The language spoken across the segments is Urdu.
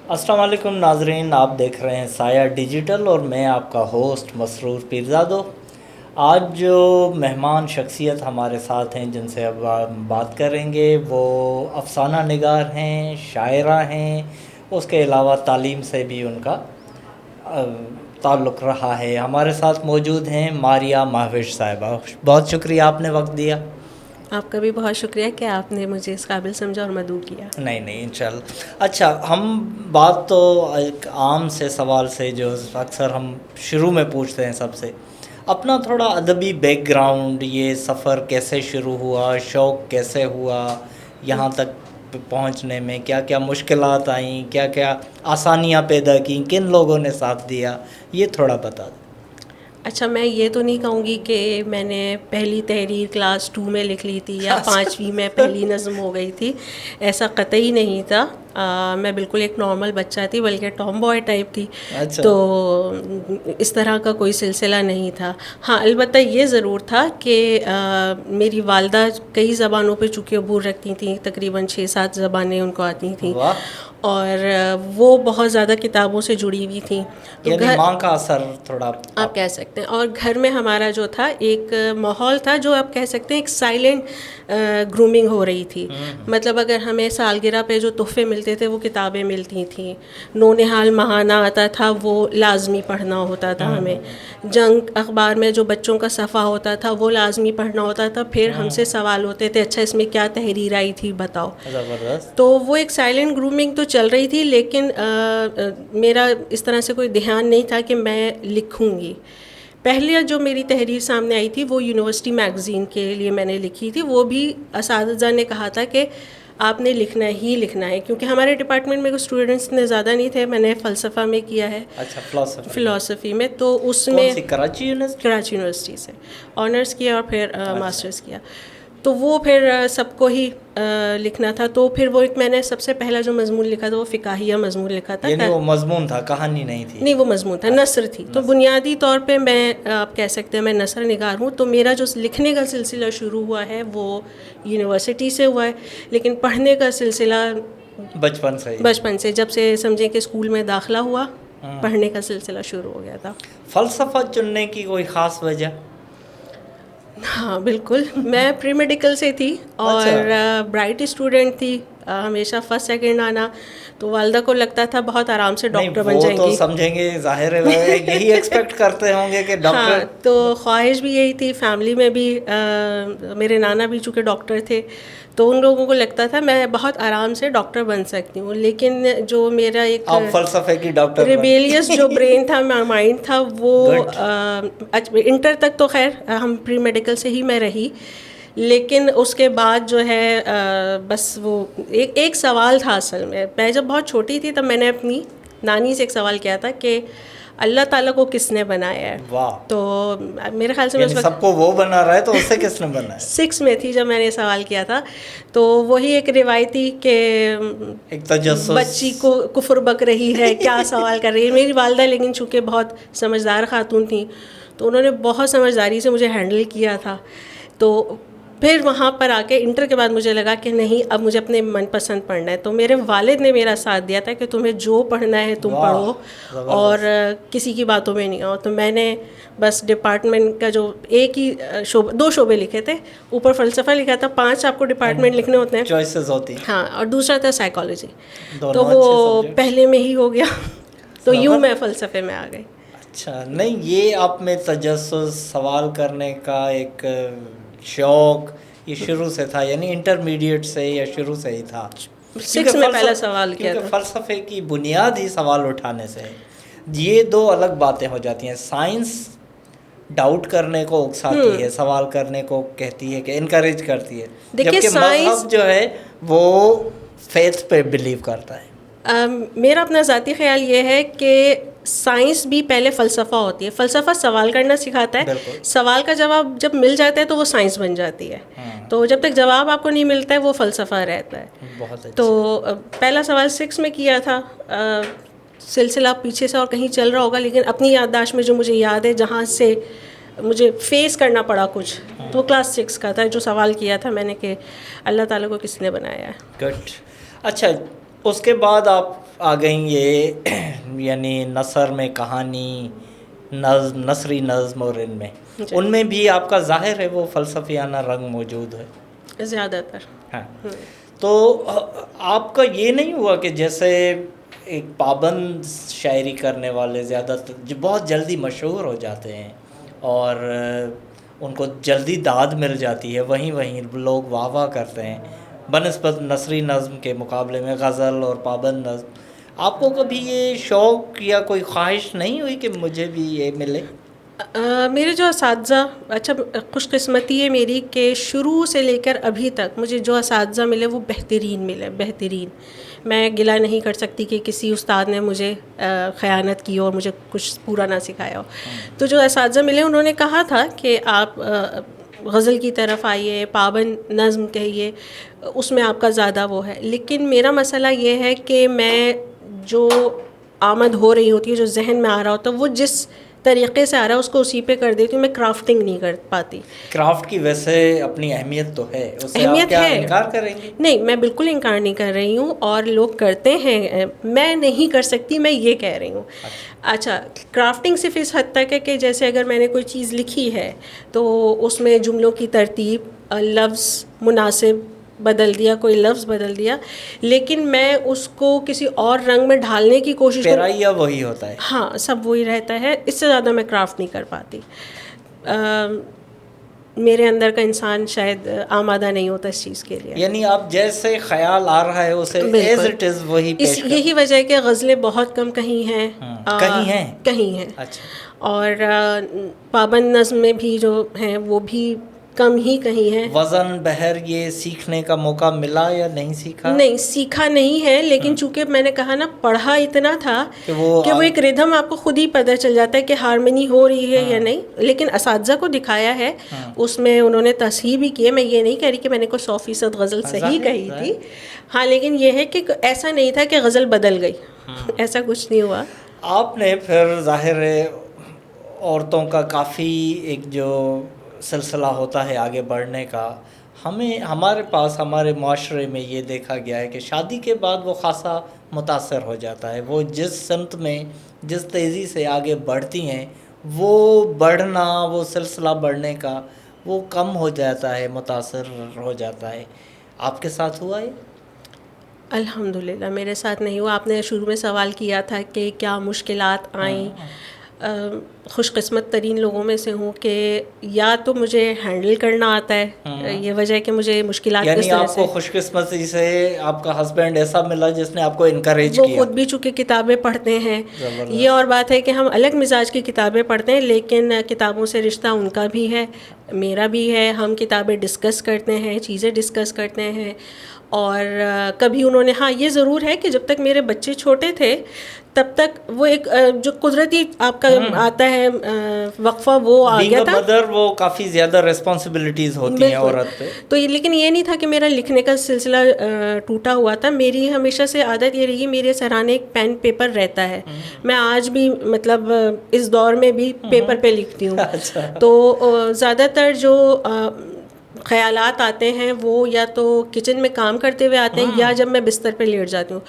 السلام علیکم ناظرین، آپ دیکھ رہے ہیں سایہ ڈیجیٹل اور میں آپ کا ہوسٹ مسرور پیرزادو۔ آج جو مہمان شخصیت ہمارے ساتھ ہیں جن سے اب ہم بات کریں گے وہ افسانہ نگار ہیں، شاعرہ ہیں، اس کے علاوہ تعلیم سے بھی ان کا تعلق رہا ہے۔ ہمارے ساتھ موجود ہیں ماریہ مہوش صاحبہ، بہت شکریہ آپ نے وقت دیا۔ آپ کا بھی بہت شکریہ کہ آپ نے مجھے اس قابل سمجھا اور مدعو کیا۔ نہیں انشاءاللہ۔ اچھا، ہم بات تو ایک عام سے سوال سے جو اکثر ہم شروع میں پوچھتے ہیں سب سے، اپنا تھوڑا ادبی بیک گراؤنڈ، یہ سفر کیسے شروع ہوا، شوق کیسے ہوا، یہاں تک پہنچنے میں کیا کیا مشکلات آئیں، کیا کیا آسانیاں پیدا کیں، کن لوگوں نے ساتھ دیا، یہ تھوڑا بتا دیں۔ اچھا، میں یہ تو نہیں کہوں گی کہ میں نے پہلی تحریر کلاس 2 میں لکھ لی تھی یا 5ویں میں پہلی نظم ہو گئی تھی، ایسا قطعی نہیں تھا۔ میں بالکل ایک نارمل بچہ تھی، بلکہ ٹام بوائے ٹائپ تھی، تو اس طرح کا کوئی سلسلہ نہیں تھا۔ ہاں، البتہ یہ ضرور تھا کہ میری والدہ کئی زبانوں پہ چونکہ عبور رکھتی تھیں، تقریباً 6-7 زبانیں ان کو آتی تھیں، اور وہ بہت زیادہ کتابوں سے جڑی ہوئی تھیں، تو یعنی ماں کا اثر تھوڑا آپ کہہ سکتے ہیں۔ اور گھر میں ہمارا جو تھا ایک ماحول تھا جو آپ کہہ سکتے ہیں ایک سائلنٹ گرومنگ ہو رہی تھی۔ مطلب اگر ہمیں سالگرہ پہ جو تحفے ملتے تھے وہ کتابیں ملتی تھیں، نونہال ماہانہ آتا تھا وہ لازمی پڑھنا ہوتا تھا ہمیں، جنگ اخبار میں جو بچوں کا صفحہ ہوتا تھا وہ لازمی پڑھنا ہوتا تھا، پھر ہم سے سوال ہوتے تھے اچھا اس میں کیا تحریر آئی تھی بتاؤ۔ تو وہ ایک سائلنٹ گرومنگ تو چل رہی تھی، لیکن میرا اس طرح سے کوئی دھیان نہیں تھا کہ میں لکھوں گی۔ پہلے جو میری تحریر سامنے آئی تھی وہ یونیورسٹی میگزین کے لیے میں نے لکھی تھی، وہ بھی اساتذہ نے کہا تھا کہ آپ نے لکھنا ہی لکھنا ہے، کیونکہ ہمارے ڈپارٹمنٹ میں کوئی اسٹوڈنٹس اتنے زیادہ نہیں تھے۔ میں نے فلسفہ میں کیا ہے، فلاسفی میں، تو اس میں کراچی یونیورسٹی سے آنرس کیا اور پھر ماسٹرس کیا، تو وہ پھر سب کو ہی لکھنا تھا۔ تو پھر وہ میں نے سب سے پہلا جو مضمون لکھا تھا وہ فقاہیہ مضمون لکھا تھا۔ یعنی وہ مضمون تھا، کہانی نہیں تھی؟ نہیں، وہ مضمون تھا، نثر تھی۔ تو بنیادی طور پہ میں آپ کہہ سکتے ہیں میں نثر نگار ہوں، تو میرا جو لکھنے کا سلسلہ شروع ہوا ہے وہ یونیورسٹی سے ہوا ہے، لیکن پڑھنے کا سلسلہ بچپن سے، جب سے سمجھیں کہ اسکول میں داخلہ ہوا پڑھنے کا سلسلہ شروع ہو گیا تھا۔ فلسفہ چننے کی کوئی خاص وجہ؟ ہاں بالکل، میں پری میڈیکل سے تھی اور برائٹ اسٹوڈنٹ تھی، ہمیشہ فرسٹ سیکنڈ آنا، تو والدہ کو لگتا تھا بہت آرام سے ڈاکٹر بن جائیں گی۔ وہ تو سمجھیں گے، ظاہر ہے یہی ایکسپیکٹ کرتے ہوں گے کہ ڈاکٹر۔ ہاں، تو خواہش بھی یہی تھی، فیملی میں بھی میرے نانا بھی چونکہ ڈاکٹر تھے، تو ان لوگوں کو لگتا تھا میں بہت آرام سے ڈاکٹر بن سکتی ہوں، لیکن جو میرا ایک فلسفے کی ڈاکٹر ریبیلیس جو برین تھا، مائنڈ تھا، وہ انٹر تک تو خیر ہم پری میڈیکل سے ہی میں رہی، لیکن اس کے بعد جو ہے بس وہ ایک سوال تھا اصل میں جب بہت چھوٹی تھی تب میں نے اپنی نانی سے ایک سوال کیا تھا کہ اللہ تعالیٰ کو کس نے بنایا ہے؟ تو میرے خیال سے سب کو وہ بنا رہا ہے تو اسے کس نے بنایا؟ 6 میں تھی جب میں نے یہ سوال کیا تھا، تو وہی ایک روایتی کہ بچی کو کفر بک رہی ہے، کیا سوال کر رہی ہے۔ میری والدہ لیکن چونکہ بہت سمجھدار خاتون تھیں تو انہوں نے بہت سمجھداری سے مجھے ہینڈل کیا تھا۔ تو پھر وہاں پر آ کے انٹر کے بعد مجھے لگا کہ نہیں، اب مجھے اپنے من پسند پڑھنا ہے، تو میرے والد نے میرا ساتھ دیا تھا کہ تمہیں جو پڑھنا ہے تم پڑھو اور کسی کی باتوں میں نہیں آؤ۔ تو میں نے بس ڈپارٹمنٹ کا جو ایک ہی 2 شعبے لکھے تھے، اوپر فلسفہ لکھا تھا، 5 آپ کو ڈپارٹمنٹ لکھنے ہوتے ہیں، چوائسز ہوتی ہیں، ہاں، اور دوسرا تھا سائیکالوجی، تو وہ پہلے میں ہی ہو گیا، تو یوں میں فلسفے میں آ گئی۔ اچھا، نہیں یہ آپ میں تجسس، سوال کرنے کا ایک شوق، یہ شروع سے تھا؟ یعنی انٹرمیڈیٹ سے یا شروع سے ہی تھا؟ 6 میں پہلا سوال کیا تھا، کیونکہ فلسفے کی بنیاد ہی سوال اٹھانے سے ہے۔ یہ 2 الگ باتیں ہو جاتی ہیں۔ سائنس ڈاؤٹ کرنے کو اکساتی ہے، سوال کرنے کو کہتی ہے کہ انکریج کرتی ہے، جبکہ مذہب جو ہے وہ فیتھ پہ بلیو کرتا ہے۔ میرا اپنا ذاتی خیال یہ ہے کہ سائنس بھی پہلے فلسفہ ہوتی ہے، فلسفہ سوال کرنا سکھاتا ہے، سوال کا جواب جب مل جاتا ہے تو وہ سائنس بن جاتی ہے، تو جب تک جواب آپ کو نہیں ملتا ہے وہ فلسفہ رہتا ہے۔ تو پہلا سوال 6 میں کیا تھا، سلسلہ پیچھے سے اور کہیں چل رہا ہوگا، لیکن اپنی یادداشت میں جو مجھے یاد ہے جہاں سے مجھے فیس کرنا پڑا کچھ، تو کلاس 6 کا تھا جو سوال کیا تھا میں نے کہ اللہ تعالیٰ کو کس نے بنایا ہے۔ گڈ۔ اچھا، اس کے بعد آپ آ گئیں یہ یعنی نثر میں کہانی، نظم، نثری نظم، اور ان میں بھی آپ کا ظاہر ہے وہ فلسفیانہ رنگ موجود ہے زیادہ تر. ہاں. تو آپ کا یہ نہیں ہوا کہ جیسے ایک پابند شاعری کرنے والے زیادہ بہت جلدی مشہور ہو جاتے ہیں اور ان کو جلدی داد مل جاتی ہے، وہیں لوگ واہ واہ کرتے ہیں بنسبت نثری نظم کے مقابلے میں غزل اور پابند نظم، آپ کو کبھی یہ شوق یا کوئی خواہش نہیں ہوئی کہ مجھے بھی یہ ملے؟ میرے جو اساتذہ، اچھا خوش قسمتی ہے میری کہ شروع سے لے کر ابھی تک مجھے جو اساتذہ ملے وہ بہترین ملے، بہترین. میں گلہ نہیں کر سکتی کہ کسی استاد نے مجھے خیانت کی اور مجھے کچھ پورا نہ سکھایا ہو. تو جو اساتذہ ملے انہوں نے کہا تھا کہ آپ غزل کی طرف آئیے، پابند نظم کہیے، اس میں آپ کا زیادہ وہ ہے. لیکن میرا مسئلہ یہ ہے کہ میں جو آمد ہو رہی ہوتی ہے، جو ذہن میں آ رہا ہوتا ہے، وہ جس طریقے سے آ رہا ہے اس کو اسی پہ کر دیتی ہوں. میں کرافٹنگ نہیں کر پاتی. کرافٹ کی ویسے اپنی اہمیت تو ہے، اس سے اہمیت آپ کیا ہے، انکار کریں گے؟ نہیں میں بالکل انکار نہیں کر رہی ہوں، اور لوگ کرتے ہیں، میں نہیں کر سکتی، میں یہ کہہ رہی ہوں. اچھا، کرافٹنگ صرف اس حد تک ہے کہ جیسے اگر میں نے کوئی چیز لکھی ہے تو اس میں جملوں کی ترتیب، لفظ مناسب بدل دیا، کوئی لفظ بدل دیا، لیکن میں اس کو کسی اور رنگ میں ڈھالنے کی کوشش پیرائیا وہی ہوتا ہے. ہاں، سب وہی رہتا ہے. اس سے زیادہ میں کرافٹ نہیں کر پاتی. میرے اندر کا انسان شاید آمادہ نہیں ہوتا اس چیز کے لیے. یعنی آپ جیسے خیال آ رہا ہے اسے ایز اٹ از وہی پیش کریں. یہی وجہ ہے کہ غزلیں بہت کم کہیں ہیں. کہیں ہیں. اچھا. اور پابند نظم میں بھی جو ہیں وہ بھی کم ہی کہیں ہیں. وزن بہر یہ سیکھنے کا موقع ملا یا نہیں سیکھا؟ نہیں سیکھا نہیں ہے، لیکن چونکہ میں نے کہا نا پڑھا اتنا تھا کہ وہ ایک ردھم آپ کو خود ہی پتہ چل جاتا ہے کہ ہارمنی ہو رہی ہے یا نہیں. لیکن اساتذہ کو دکھایا ہے، اس میں انہوں نے تصحیح بھی کی ہے. میں یہ نہیں کہہ رہی کہ میں نے کوئی 100% غزل صحیح کہی تھی. ہاں، لیکن یہ ہے کہ ایسا نہیں تھا کہ غزل بدل گئی، ایسا کچھ نہیں ہوا. آپ نے پھر ظاہر ہے عورتوں کا کافی ایک جو سلسلہ ہوتا ہے آگے بڑھنے کا، ہمارے پاس ہمارے معاشرے میں یہ دیکھا گیا ہے کہ شادی کے بعد وہ خاصا متاثر ہو جاتا ہے. وہ جس سمت میں جس تیزی سے آگے بڑھتی ہیں وہ بڑھنا، وہ سلسلہ بڑھنے کا وہ کم ہو جاتا ہے، متاثر ہو جاتا ہے. آپ کے ساتھ ہوا ہے؟ الحمدللہ میرے ساتھ نہیں ہوا. آپ نے شروع میں سوال کیا تھا کہ کیا مشکلات آئیں. خوش قسمت ترین لوگوں میں سے ہوں کہ یا تو مجھے ہینڈل کرنا آتا ہے، یہ وجہ ہے کہ مجھے مشکلات کس طرح سے. یعنی آپ کو خوش قسمتی سے آپ کا ہسبینڈ ایسا ملا جس نے آپ کو انکریج کیا. وہ خود بھی چونکہ کتابیں پڑھتے ہیں. یہ اور بات ہے کہ ہم الگ مزاج کی کتابیں پڑھتے ہیں، لیکن کتابوں سے رشتہ ان کا بھی ہے، میرا بھی ہے. ہم کتابیں ڈسکس کرتے ہیں، چیزیں ڈسکس کرتے ہیں. اور کبھی انہوں نے، ہاں یہ ضرور ہے کہ جب تک میرے بچے چھوٹے تھے تب تک وہ ایک جو قدرتی آپ کا آتا ہے وقفہ، وہ آ گیا تھا. مدر وہ کافی زیادہ ریسپانسبلٹیز ہوتی ہیں عورت پہ. تو لیکن یہ نہیں تھا کہ میرا لکھنے کا سلسلہ ٹوٹا ہوا تھا. میری ہمیشہ سے عادت یہ رہی، میرے سرانے ایک پین پیپر رہتا ہے. میں آج بھی مطلب اس دور میں بھی پیپر پہ لکھتی ہوں. تو زیادہ تر جو خیالات آتے ہیں وہ یا تو کچن میں کام کرتے ہوئے آتے ہیں یا جب میں بستر پہ لیٹ جاتی ہوں.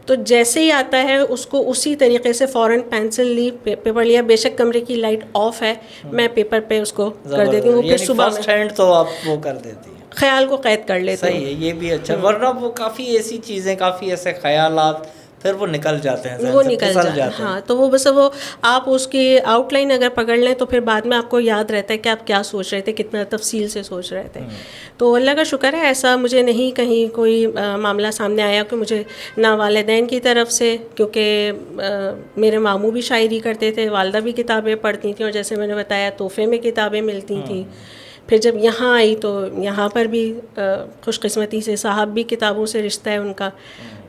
تو جیسے ہی آتا ہے اس کو اسی طریقے سے فوراً پینسل لی، پیپر لیا. بے شک کمرے کی لائٹ آف ہے، میں پیپر پہ اس کو کر دیتی ہوں. وہ پھر صبح فرسٹ ہینڈ تو آپ وہ کر دیتی ہیں، خیال کو قید کر لیتے ہیں. صحیح ہے، یہ بھی اچھا. ورنہ وہ کافی ایسی چیزیں، کافی ایسے خیالات پھر وہ نکل جاتے ہیں، وہ نکل جاتے ہیں. ہاں، تو وہ بس وہ آپ اس کی آؤٹ لائن اگر پکڑ لیں تو پھر بعد میں آپ کو یاد رہتا ہے کہ آپ کیا سوچ رہے تھے، کتنا تفصیل سے سوچ رہے تھے. تو اللہ کا شکر ہے ایسا مجھے نہیں کہیں کوئی معاملہ سامنے آیا کہ مجھے نہ والدین کی طرف سے، کیونکہ میرے ماموں بھی شاعری کرتے تھے، والدہ بھی کتابیں پڑھتی تھیں، اور جیسے میں نے بتایا تحفے میں کتابیں ملتی تھیں. پھر جب یہاں آئی تو یہاں پر بھی خوش قسمتی سے صاحب بھی کتابوں سے رشتہ ہے ان کا.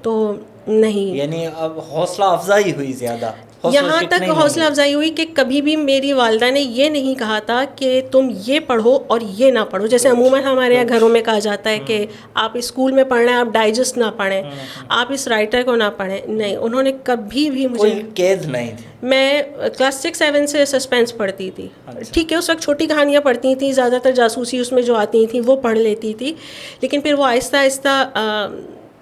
تو نہیں، یعنی اب حوصلہ افزائی ہوئی زیادہ. یہاں تک حوصلہ افزائی ہوئی کہ کبھی بھی میری والدہ نے یہ نہیں کہا تھا کہ تم یہ پڑھو اور یہ نہ پڑھو. جیسے عموماً ہمارے یہاں گھروں میں کہا جاتا ہے کہ آپ اسکول میں پڑھنا ہے، آپ ڈائجسٹ نہ پڑھیں، آپ اس رائٹر کو نہ پڑھیں. نہیں، انہوں نے کبھی بھی مجھے کوئی قید نہیں تھی. میں کلاس 6-7 سے سسپینس پڑھتی تھی. ٹھیک ہے، اس وقت چھوٹی کہانیاں پڑھتی تھیں، زیادہ تر جاسوسی اس میں جو آتی تھیں وہ پڑھ لیتی تھی. لیکن پھر وہ آہستہ آہستہ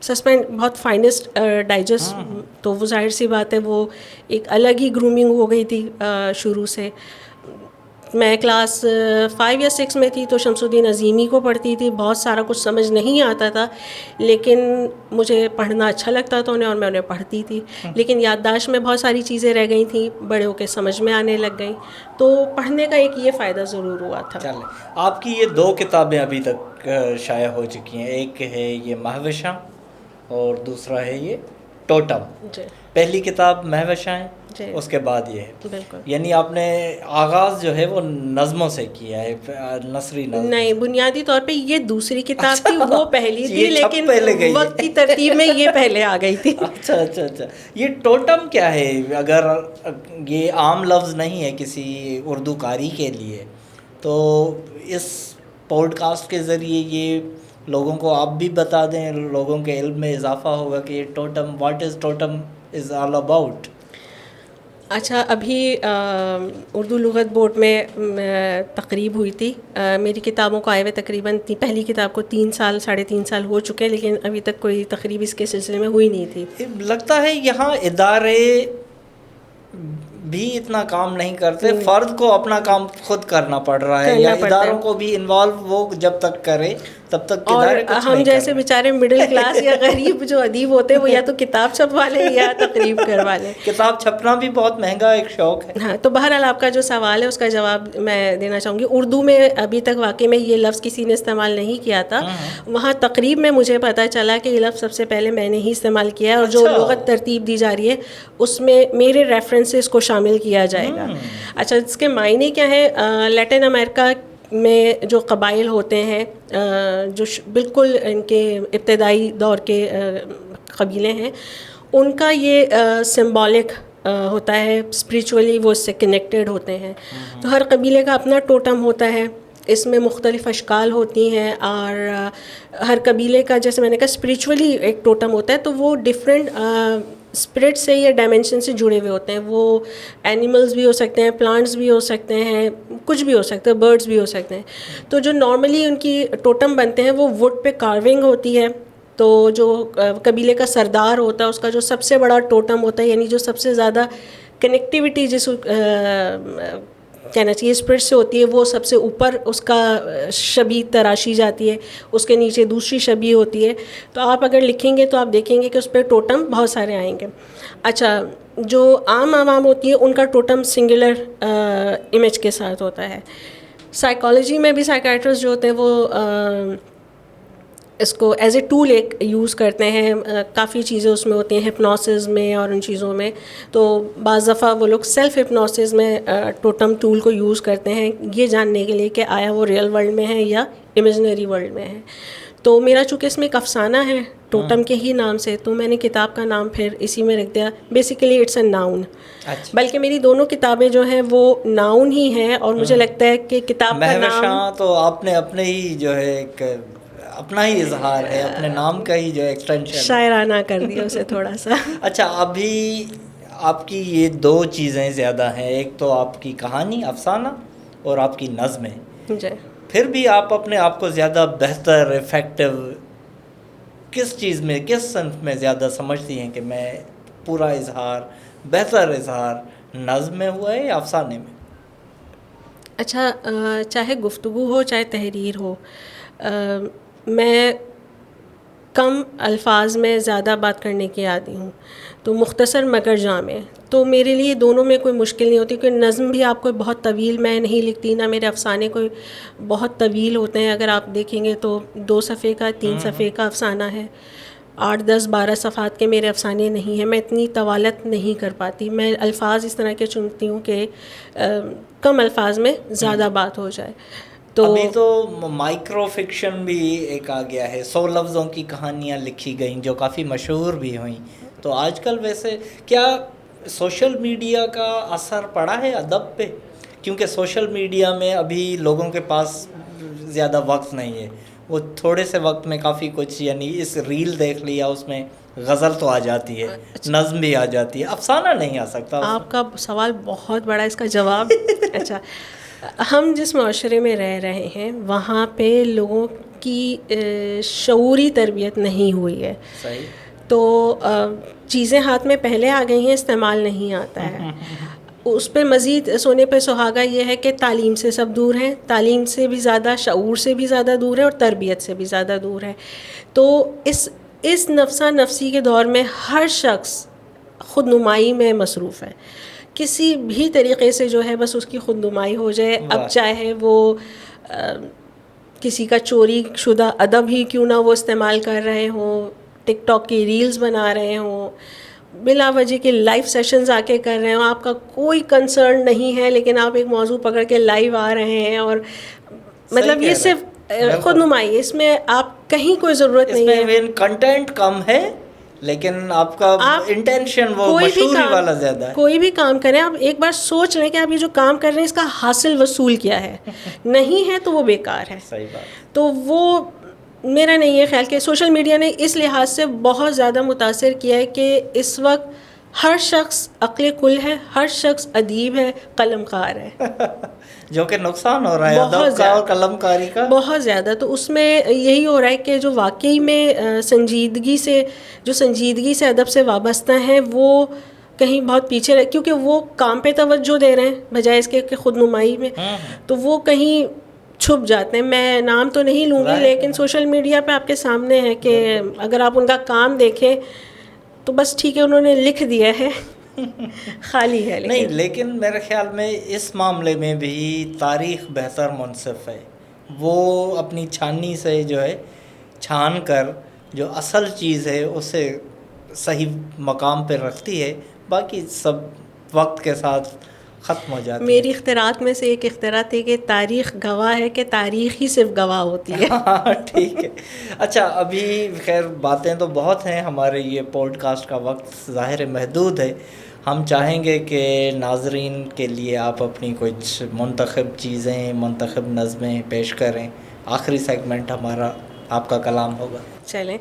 سسپینڈ بہت فائنسٹ ڈائجسٹ، تو وہ ظاہر سی بات ہے وہ ایک الگ ہی گرومنگ ہو گئی تھی شروع سے. میں کلاس 5 یا 6 میں تھی تو شمس الدین عظیمی کو پڑھتی تھی. بہت سارا کچھ سمجھ نہیں آتا تھا لیکن مجھے پڑھنا اچھا لگتا تھا انہیں اور میں انہیں پڑھتی تھی. لیکن یادداشت میں بہت ساری چیزیں رہ گئی تھیں، بڑے ہو کے سمجھ میں آنے لگ گئیں، تو پڑھنے کا ایک یہ فائدہ ضرور ہوا تھا. چلیں، آپ کی یہ 2 کتابیں ابھی تک شائع ہو چکی ہیں، ایک ہے یہ مہوشاں اور دوسرا ہے یہ ٹوٹم. جی. پہلی کتاب مہوشاں ہے، جی اس کے بعد یہ ہے. بالکل. یعنی آپ نے آغاز جو ہے وہ نظموں سے کیا ہے، نثری نظم. نہیں، بنیادی طور پہ یہ دوسری کتاب تھی، وہ پہلی تھی، یہ چھپ لیکن پہلے گئی ہے. وقت کی ترتیب میں یہ پہلے آ گئی تھی. اچھا اچھا اچھا. یہ ٹوٹم کیا ہے؟ اگر یہ عام لفظ نہیں ہے کسی اردو قاری کے لیے، تو اس پوڈ کاسٹ کے ذریعے یہ لوگوں کو آپ بھی بتا دیں، لوگوں کے علم میں اضافہ ہوگا کہ یہ ٹوٹم، what is ٹوٹم is all about. اچھا، ابھی اردو لغت بورڈ میں تقریب ہوئی تھی، میری کتابوں کو آئے ہوئے تقریباً پہلی کتاب کو 3 سال 3.5 سال ہو چکے، لیکن ابھی تک کوئی تقریب اس کے سلسلے میں ہوئی نہیں تھی. لگتا ہے یہاں ادارے بھی اتنا کام نہیں کرتے، فرد کو اپنا کام خود کرنا پڑ رہا ہے، یا اداروں کو بھی انوالو وہ جب تک کرے تب تک ادارے کچھ ہم جیسے بیچارے مڈل کلاس یا غریب جو ادیب ہوتے ہیں وہ یا تو کتاب چھپوا لیں یا تقریب کروا لیں. کتاب چھپنا بھی بہت مہنگا ایک شوق ہے. ہاں، تو بہرحال آپ کا جو سوال ہے اس کا جواب میں دینا چاہوں گی. اردو میں ابھی تک واقعی میں یہ لفظ کسی نے استعمال نہیں کیا تھا. وہاں تقریب میں مجھے پتہ چلا کہ یہ لفظ سب سے پہلے میں نے ہی استعمال کیا ہے، اور جو لغت ترتیب دی جا رہی ہے اس میں میرے ریفرنسز کو شامل کیا جائے گا. اچھا، اس کے معنی کیا ہے؟ لیٹن امریکہ میں جو قبائل ہوتے ہیں، جو بالکل ان کے ابتدائی دور کے قبیلے ہیں، ان کا یہ سمبولک ہوتا ہے، اسپریچولی وہ اس سے کنیکٹڈ ہوتے ہیں. تو ہر قبیلے کا اپنا ٹوٹم ہوتا ہے، اس میں مختلف اشکال ہوتی ہیں، اور ہر قبیلے کا جیسے میں نے کہا اسپریچولی ایک ٹوٹم ہوتا ہے، تو وہ ڈفرینٹ اسپرٹ سے یا ڈائمینشن سے جڑے ہوئے ہوتے ہیں. وہ اینیملز بھی ہو سکتے ہیں، پلانٹس بھی ہو سکتے ہیں، کچھ بھی ہو سکتا ہے، برڈز بھی ہو سکتے ہیں. تو جو نارملی ان کی ٹوٹم بنتے ہیں وہ ووڈ پہ کارونگ ہوتی ہے. تو جو قبیلے کا سردار ہوتا ہے اس کا جو سب سے بڑا ٹوٹم ہوتا ہے، یعنی جو سب سے زیادہ کنیکٹیوٹی جس کہنا چاہیے اسپرٹ سے ہوتی ہے، وہ سب سے اوپر اس کا شبیہ تراشی جاتی ہے، اس کے نیچے دوسری شبیہ ہوتی ہے. تو آپ اگر لکھیں گے تو آپ دیکھیں گے کہ اس پہ ٹوٹم بہت سارے آئیں گے. اچھا، جو عام عوام ہوتی ہے ان کا ٹوٹم سنگولر امیج کے ساتھ ہوتا ہے. سائیکالوجی میں بھی سائیکائٹرسٹ جو ہوتے ہیں وہ اس کو ایز اے ٹول ایک یوز کرتے ہیں. کافی چیزیں اس میں ہوتی ہیں ہپنوسس میں اور ان چیزوں میں. تو بعض دفعہ وہ لوگ سیلف ہپنوسس میں ٹوٹم ٹول کو یوز کرتے ہیں یہ جاننے کے لیے کہ آیا وہ ریئل ورلڈ میں ہے یا امیجنری ورلڈ میں ہے. تو میرا چونکہ اس میں ایک افسانہ ہے ٹوٹم کے ہی نام سے، تو میں نے کتاب کا نام پھر اسی میں رکھ دیا. Basically it's a known. بلکہ میری دونوں کتابیں جو ہیں وہ ناؤن ہی ہیں، اور مجھے لگتا ہے کہ کتاب کا نام تو آپ نے اپنے ہی جو ہے ایک اپنا ہی اظہار ہے، اپنے نام کا ہی جو ایکسٹینشن شاعرانہ کر دیا اسے تھوڑا سا. اچھا، ابھی آپ کی یہ 2 چیزیں زیادہ ہیں، ایک تو آپ کی کہانی افسانہ اور آپ کی نظمیں. جی. پھر بھی آپ اپنے آپ کو زیادہ بہتر، افیکٹو کس چیز میں، کس صنف میں زیادہ سمجھتی ہیں کہ میں پورا اظہار، بہتر اظہار نظم میں ہوا ہے یا افسانے میں؟ اچھا، چاہے گفتگو ہو چاہے تحریر ہو، میں کم الفاظ میں زیادہ بات کرنے کی عادی ہوں، تو مختصر مگر جامع. تو میرے لیے دونوں میں کوئی مشکل نہیں ہوتی، کیونکہ نظم بھی آپ کو بہت طویل میں نہیں لکھتی، نہ میرے افسانے کوئی بہت طویل ہوتے ہیں. اگر آپ دیکھیں گے تو 2 صفحے کا 3 صفحے کا افسانہ ہے، 8 10 12 صفحات کے میرے افسانے نہیں ہیں. میں اتنی طوالت نہیں کر پاتی. میں الفاظ اس طرح کے چنتی ہوں کہ کم الفاظ میں زیادہ بات ہو جائے. تو ابھی تو مائکرو فکشن بھی ایک آ گیا ہے، 100 لفظوں کی کہانیاں لکھی گئیں جو کافی مشہور بھی ہوئیں. تو آج کل ویسے کیا سوشل میڈیا کا اثر پڑا ہے ادب پہ؟ کیونکہ سوشل میڈیا میں ابھی لوگوں کے پاس زیادہ وقت نہیں ہے، وہ تھوڑے سے وقت میں کافی کچھ، یعنی اس ریل دیکھ لیا اس میں غزل تو آ جاتی ہے، نظم بھی آ جاتی ہے، افسانہ نہیں آ سکتا. آپ کا سوال بہت بڑا، اس کا جواب اچھا، ہم جس معاشرے میں رہ رہے ہیں وہاں پہ لوگوں کی شعوری تربیت نہیں ہوئی ہے. صحیح. تو چیزیں ہاتھ میں پہلے آ گئی ہیں, استعمال نہیں آتا ہے. اس پہ مزید سونے پہ سہاگا یہ ہے کہ تعلیم سے سب دور ہیں, تعلیم سے بھی زیادہ شعور سے بھی زیادہ دور ہے, اور تربیت سے بھی زیادہ دور ہے. تو اس نفسا نفسی کے دور میں ہر شخص خود نمائی میں مصروف ہے. کسی بھی طریقے سے جو ہے بس اس کی خود نمائی ہو جائے. اب چاہے وہ کسی کا چوری شدہ ادب ہی کیوں نہ وہ استعمال کر رہے ہوں, ٹک ٹاک کی ریلز بنا رہے ہوں, بلا وجہ کے لائیو سیشنز آ کے کر رہے ہوں, آپ کا کوئی کنسرن نہیں ہے, لیکن آپ ایک موضوع پکڑ کے لائیو آ رہے ہیں. اور مطلب یہ صرف خود نمائی, اس میں آپ کہیں کوئی ضرورت نہیں ہے. کنٹینٹ کم ہے لیکن آپ کا انٹینشن وہ مشہوری والا زیادہ ہے. کوئی بھی کام کریں, آپ ایک بار سوچ لیں کہ آپ یہ جو کام کر رہے ہیں اس کا حاصل وصول کیا ہے. نہیں ہے تو وہ بیکار ہے. صحیح بات. تو وہ میرا نہیں ہے خیال کہ سوشل میڈیا نے اس لحاظ سے بہت زیادہ متاثر کیا ہے کہ اس وقت ہر شخص عقل کل ہے, ہر شخص ادیب ہے, قلم کار ہے. جو کہ نقصان ہو رہا ہے ادب کا اور قلم کاری کا بہت زیادہ. تو اس میں یہی ہو رہا ہے کہ جو واقعی میں سنجیدگی سے ادب سے وابستہ ہیں وہ کہیں بہت پیچھے رہے, کیونکہ وہ کام پہ توجہ دے رہے ہیں بجائے اس کے کہ خود نمائی میں, تو وہ کہیں چھپ جاتے ہیں. میں نام تو نہیں لوں گی, لیکن سوشل میڈیا پہ آپ کے سامنے ہے کہ اگر آپ ان کا کام دیکھیں تو بس ٹھیک ہے انہوں نے لکھ دیا ہے, خالی ہے. نہیں, لیکن میرے خیال میں اس معاملے میں بھی تاریخ بہتر منصف ہے. وہ اپنی چھاننی سے جو ہے چھان کر جو اصل چیز ہے اسے صحیح مقام پہ رکھتی ہے, باقی سب وقت کے ساتھ ختم ہو جاتی ہے. میری اختراعات میں سے ایک اختراع تھی کہ تاریخ گواہ ہے کہ تاریخ ہی صرف گواہ ہوتی ہے. ٹھیک ہے. اچھا, ابھی خیر باتیں تو بہت ہیں, ہمارے یہ پوڈ کاسٹ کا وقت ظاہر محدود ہے. ہم چاہیں گے کہ ناظرین کے لیے آپ اپنی کچھ منتخب چیزیں, منتخب نظمیں پیش کریں. آخری سیگمنٹ ہمارا آپ کا کلام ہوگا. چلیں.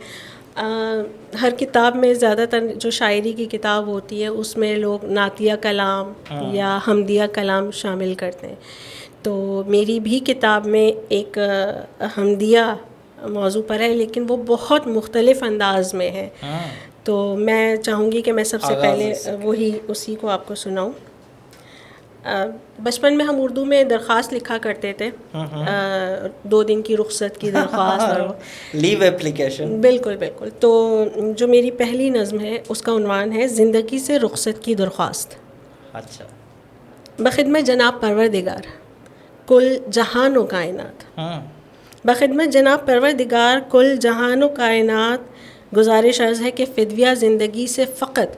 ہر کتاب میں زیادہ تر جو شاعری کی کتاب ہوتی ہے اس میں لوگ نعتیہ کلام یا حمدیہ کلام شامل کرتے ہیں. تو میری بھی کتاب میں ایک حمدیہ موضوع پر ہے, لیکن وہ بہت مختلف انداز میں ہے. تو میں چاہوں گی کہ میں سب سے پہلے اسی کو آپ کو سناؤں. بچپن میں ہم اردو میں درخواست لکھا کرتے تھے, 2 دن کی رخصت کی درخواست, لیو اپلیکیشن. بالکل بالکل. تو جو میری پہلی نظم ہے اس کا عنوان ہے زندگی سے رخصت کی درخواست. اچھا. بخدمت جناب پروردگار کل جہان و کائنات, بخدمت جناب پروردگار کل جہان و کائنات گزارش عرض ہے کہ فدیہ زندگی سے فقط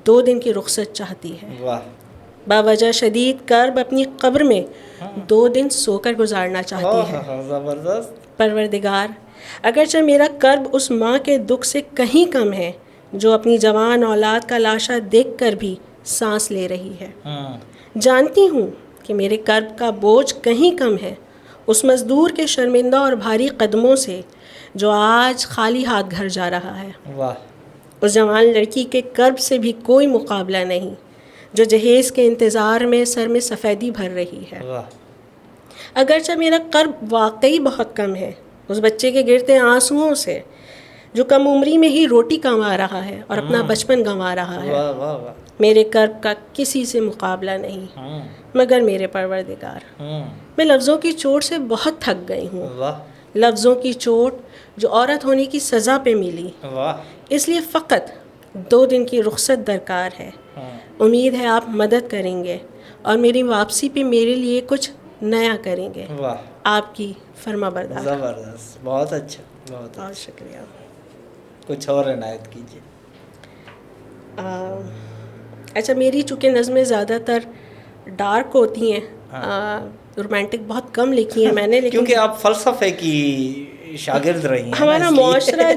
2 دن کی رخصت چاہتی ہے. واہ. باوجہ شدید کرب اپنی قبر میں 2 دن سو کر گزارنا چاہتی ہے. زبردست. پروردگار اگرچہ میرا کرب اس ماں کے دکھ سے کہیں کم ہے جو اپنی جوان اولاد کا لاشا دیکھ کر بھی سانس لے رہی ہے. جانتی ہوں کہ میرے کرب کا بوجھ کہیں کم ہے اس مزدور کے شرمندہ اور بھاری قدموں سے جو آج خالی ہاتھ گھر جا رہا ہے. واہ. اس جوان لڑکی کے کرب سے بھی کوئی مقابلہ نہیں جو جہیز کے انتظار میں سر میں سفیدی بھر رہی ہے. واہ. اگرچہ میرا کرب واقعی بہت کم ہے اس بچے کے گرتے آنسوؤں سے جو کم عمری میں ہی روٹی کما رہا ہے اور اپنا بچپن گنوا رہا ہے. واہ واہ واہ. میرے کرب کا کسی سے مقابلہ نہیں مگر میرے پروردگار. میں لفظوں کی چوٹ سے بہت تھک گئی ہوں. واہ. لفظوں کی چوٹ جو عورت ہونے کی سزا پہ ملی. واہ. اس لیے فقط 2 دن کی رخصت درکار ہے. امید ہے آپ مدد کریں گے اور میری واپسی پہ میرے لیے کچھ نیا کریں گے. واہ. آپ کی فرما بردار. زبردست. بہت اچھا. بہت شکریہ. کچھ اور عنایت کیجیے. اچھا, میری چونکہ نظمیں زیادہ تر ڈارک ہوتی ہیں, رومانٹک بہت کم لکھی ہیں میں نے, لیکن کیونکہ آپ فلسفے کی شاگرد رہی ہیں. ہمارا معاشرہ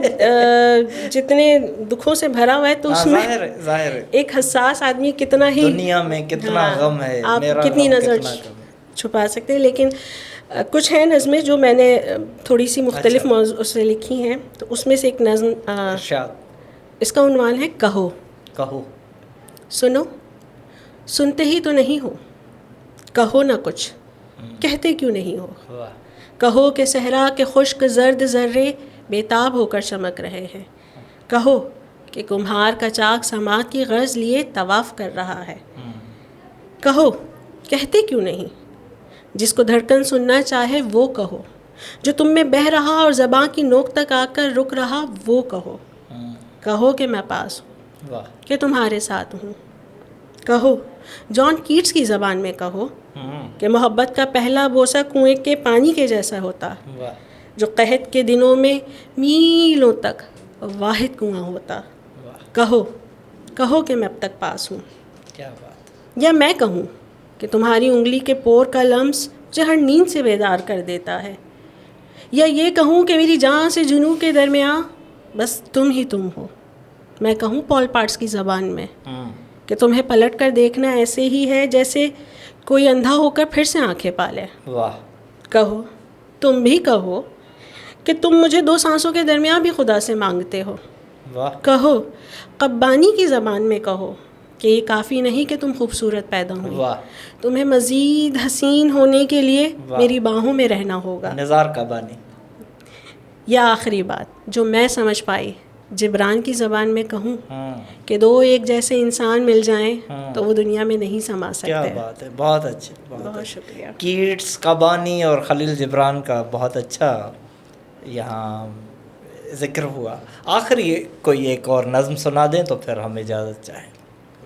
جتنے دکھوں سے بھرا ہوا ہے تو اس میں ظاہر ہے ایک حساس آدمی کتنا ہی دنیا میں کتنا غم ہے, آپ کتنی نظر چھپا سکتے ہیں. لیکن کچھ ہیں نظمیں جو میں نے تھوڑی سی مختلف موضوع سے لکھی ہیں. تو اس میں سے ایک نظم اس کا عنوان ہے کہو. کہو. سنو سنتے ہی تو نہیں ہو, کہو نہ کچھ, کہتے کیوں نہیں ہو. کہو کہ صحرا کے خشک زرد ذرے بےتاب ہو کر چمک رہے ہیں. کہو کہ کمہار کا چاک سماعت کی غرض لیے طواف کر رہا ہے. کہو، کہتے کیوں نہیں؟ جس کو دھڑکن سننا چاہے وہ کہو. جو تم میں بہہ رہا اور زباں کی نوک تک آ کر رک رہا وہ کہو. کہو کہ میں پاس ہوں، کہ تمہارے ساتھ ہوں. کہو، جان کیٹس کی زبان میں کہو کہ محبت کا پہلا بوسہ کنویں کے پانی کے جیسا ہوتا، جو قحط کے دنوں میں میلوں تک واحد کنواں ہوتا. کہو کہ میں اب تک پاس ہوں. کیا بات. یا میں کہوں کہ تمہاری انگلی کے پور کا لمس مجھے ہر نیند سے بیدار کر دیتا ہے. یا یہ کہوں کہ میری جان سے جنوں کے درمیان بس تم ہی تم ہو. میں کہوں پال پارٹس کی زبان میں کہ تمہیں پلٹ کر دیکھنا ایسے ہی ہے جیسے کوئی اندھا ہو کر پھر سے آنکھیں پالے. کہو، تم بھی کہو کہ تم مجھے 2 سانسوں کے درمیان بھی خدا سے مانگتے ہو. کہو، قبانی کی زبان میں کہو کہ یہ کافی نہیں کہ تم خوبصورت پیدا ہوئی، تمہیں مزید حسین ہونے کے لیے میری باہوں میں رہنا ہوگا. نزار قبانی. یا آخری بات جو میں سمجھ پائی، جبران کی زبان میں کہوں کہ 2 ایک جیسے انسان مل جائیں تو وہ دنیا میں نہیں سما سکتے. کیا بات ہے، بہت اچھے. بہت شکریہ. کیٹس، قبانی اور خلیل جبران کا بہت اچھا یہاں ذکر ہوا. آخری کوئی ایک اور نظم سنا دیں تو پھر ہم اجازت چاہیں.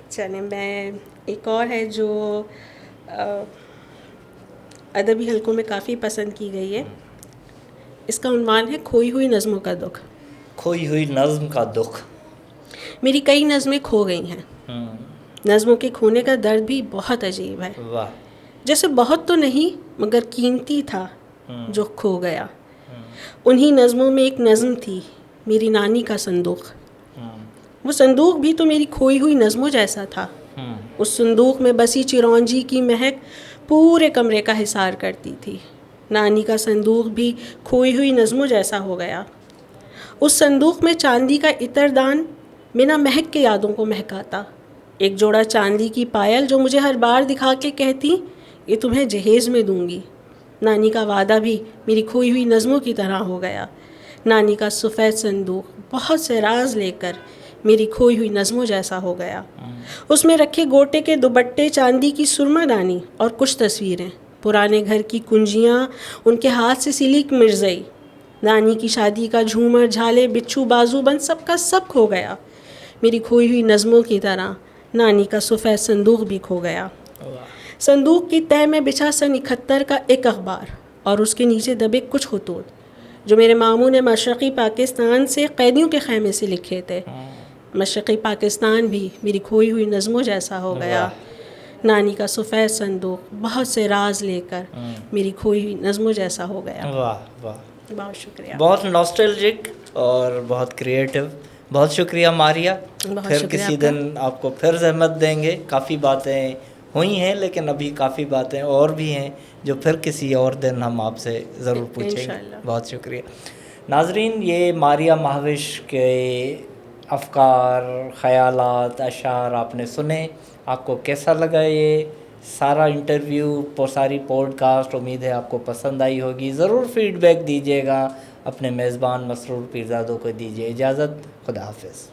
چلیں، میں ایک اور ہے جو ادبی حلقوں میں کافی پسند کی گئی ہے. اس کا عنوان ہے کھوئی ہوئی نظموں کا دکھ. کھوئی ہوئی نظم کا دکھ. میری کئی نظمیں کھو گئی ہیں. نظموں کے کھونے کا درد بھی بہت عجیب ہے. جیسے بہت تو نہیں مگر قیمتی تھا جو کھو گیا. انہی نظموں میں ایک نظم تھی، میری نانی کا صندوق. وہ صندوق بھی تو میری کھوئی ہوئی نظموں جیسا تھا. اس صندوق میں بسی چرونجی کی مہک پورے کمرے کا حصار کرتی تھی. نانی کا صندوق بھی کھوئی ہوئی نظموں جیسا ہو گیا. اس صندوق میں چاندی کا عطر دان بنا مہک کے یادوں کو مہکاتا. ایک جوڑا چاندی کی پائل جو مجھے ہر بار دکھا کے کہتی یہ تمہیں جہیز میں دوں گی. نانی کا وعدہ بھی میری کھوئی ہوئی نظموں کی طرح ہو گیا. نانی کا سفید صندوق بہت سے راز لے کر میری کھوئی ہوئی نظموں جیسا ہو گیا. اس میں رکھے گوٹے کے دوپٹے، چاندی کی سرما دانی اور کچھ تصویریں، پرانے گھر کی کنجیاں، ان کے ہاتھ سے سلی مرزئی. نانی کی شادی کا جھومر، جھالے، بچھو، بازو بند سب کا سب کھو گیا. میری کھوئی ہوئی نظموں کی طرح نانی کا سفید صندوق بھی کھو گیا. صندوق کی تہہ میں بچھا سن 71 کا ایک اخبار اور اس کے نیچے دبے کچھ خطوط جو میرے ماموں نے مشرقی پاکستان سے قیدیوں کے خیمے سے لکھے تھے. مشرقی پاکستان بھی میری کھوئی ہوئی نظموں جیسا ہو گیا. نانی کا سفید صندوق بہت سے راز لے کر میری کھوئی ہوئی نظموں جیسا ہو گیا. واہ واہ، بہت شکریہ. بہت ناسٹلجک اور بہت کریٹو. بہت شکریہ ماریہ. پھر کسی دن آپ کو پھر زحمت دیں گے. کافی باتیں ہوئی ہیں لیکن ابھی کافی باتیں اور بھی ہیں جو پھر کسی اور دن ہم آپ سے ضرور پوچھیں گے. بہت شکریہ. ناظرین، یہ ماریہ مہاوش کے افکار، خیالات، اشعار آپ نے سنے. آپ کو کیسا لگا یہ سارا انٹرویو، ساری پوڈ کاسٹ؟ امید ہے آپ کو پسند آئی ہوگی. ضرور فیڈ بیک دیجیے گا. اپنے میزبان مسرور پیرزادہ کو دیجیے اجازت. خدا حافظ.